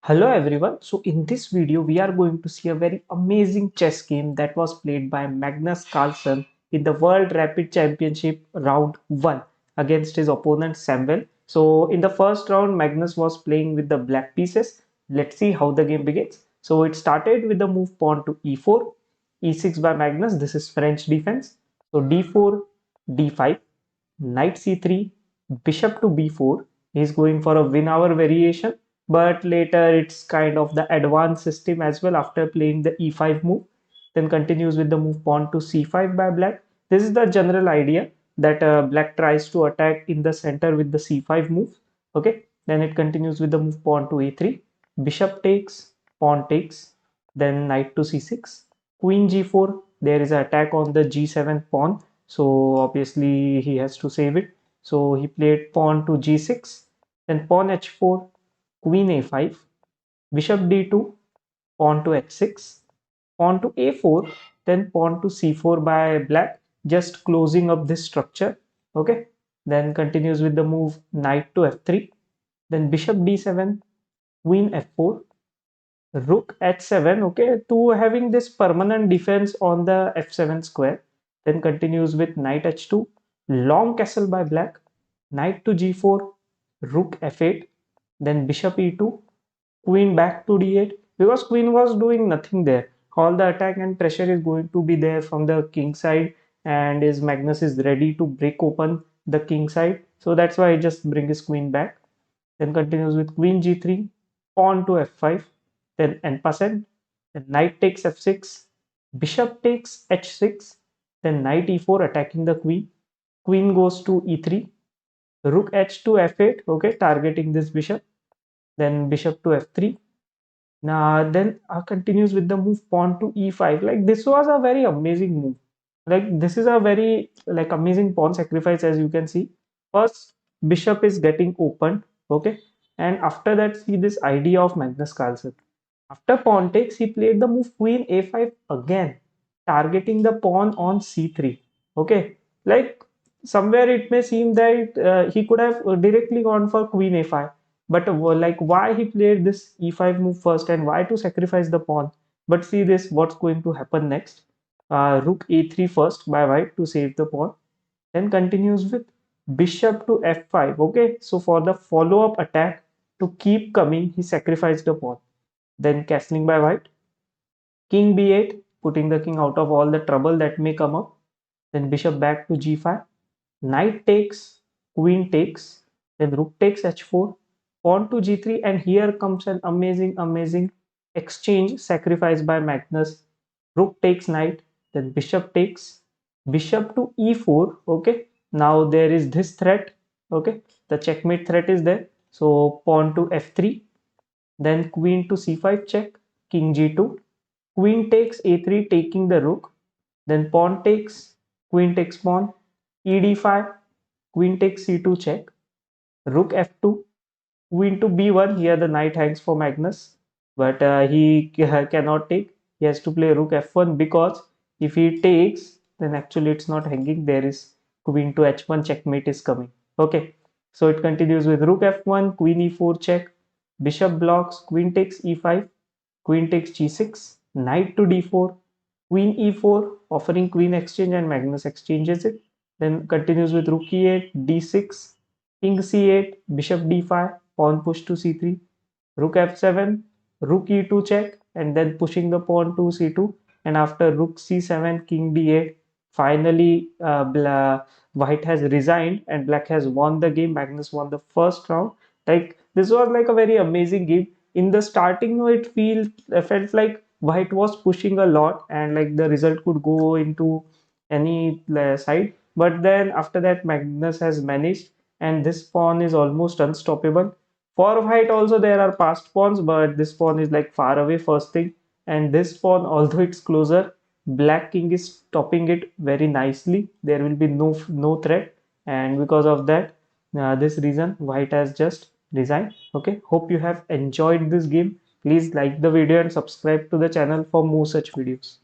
Hello everyone. So in this video we are going to see a very amazing chess game that was played by Magnus Carlsen in the World Rapid Championship round 1 against his opponent Samuel. So in the first round Magnus was playing with the black pieces. Let's see how the game begins. So it started with the move pawn to e4, e6 by Magnus. This is French defense. So d4, d5, knight c3, bishop to b4. He's going for a win hour variation, but later it's kind of the advanced system as well after playing the e5 move. Then continues with the move pawn to c5 by black. This is the general idea that black tries to attack in the center with the c5 move. Okay, then it continues with the move pawn to a3, bishop takes, pawn takes, then knight to c6, queen g4. There is an attack on the g7 pawn, so obviously he has to save it. So he played pawn to g6, then pawn h4, queen a5, bishop d2, pawn to h6, pawn to a4, then pawn to c4 by black, just closing up this structure. Okay, then continues with the move knight to f3, then bishop d7, queen f4, rook h7. Okay, to having this permanent defense on the f7 square. Then continues with knight h2, long castle by black, knight to g4, rook f8, then bishop e2, queen back to d8, because queen was doing nothing there. All the attack and pressure is going to be there from the king side, and his Magnus is ready to break open the king side. So that's why I just bring his queen back. Then continues with queen g3, pawn to f5, then en passant, then knight takes f6, bishop takes h6, then knight e4 attacking the queen, queen goes to e3, rook h to f8, okay, targeting this bishop, then bishop to f3. Now then continues with the move pawn to e5. Like this was a very amazing move. Like this is a very like amazing pawn sacrifice, as you can see. First bishop is getting opened, okay, and after that see this idea of Magnus Carlsen. After pawn takes, he played the move queen a5 again, targeting the pawn on c3. Okay, like somewhere it may seem that he could have directly gone for queen a5, but like why he played this e5 move first and why to sacrifice the pawn. But see this, what's going to happen next. Rook a3 first by white to save the pawn, then continues with bishop to f5. Okay, so for the follow-up attack to keep coming, he sacrificed the pawn, then castling by white, king b8, putting the king out of all the trouble that may come up, then bishop back to g5, knight takes, queen takes, then rook takes h4, pawn to g3, and here comes an amazing exchange sacrifice by Magnus. Rook takes knight, then bishop takes, bishop to e4. Okay, now there is this threat. Okay, the checkmate threat is there. So pawn to f3, then queen to c5 check, king g2, queen takes a3 taking the rook, then pawn takes, queen takes pawn, e d5, queen takes c2 check, rook f2, queen to b1. Here the knight hangs for Magnus, but he cannot take. He has to play rook f1, because if he takes, then actually it's not hanging. There is queen to h1 checkmate is coming. Okay, so it continues with rook f1, queen e4 check, bishop blocks, queen takes e5, queen takes g6, knight to d4, queen e4, offering queen exchange, and Magnus exchanges it. Then continues with rook e8, d6, king c8, bishop d5, pawn push to c3, rook f7, rook e2 check, and then pushing the pawn to c2. And after rook c7, king d8, finally white has resigned and black has won the game. Magnus won the first round. Like this was like a very amazing game. In the starting, no, it felt like white was pushing a lot, and like the result could go into any side. But then after that, Magnus has managed, and this pawn is almost unstoppable. For white also there are passed pawns, but this pawn is like far away first thing. And this pawn, although it's closer, black king is stopping it very nicely. There will be no threat, and because of that, this reason white has just resigned. Okay, hope you have enjoyed this game. Please like the video and subscribe to the channel for more such videos.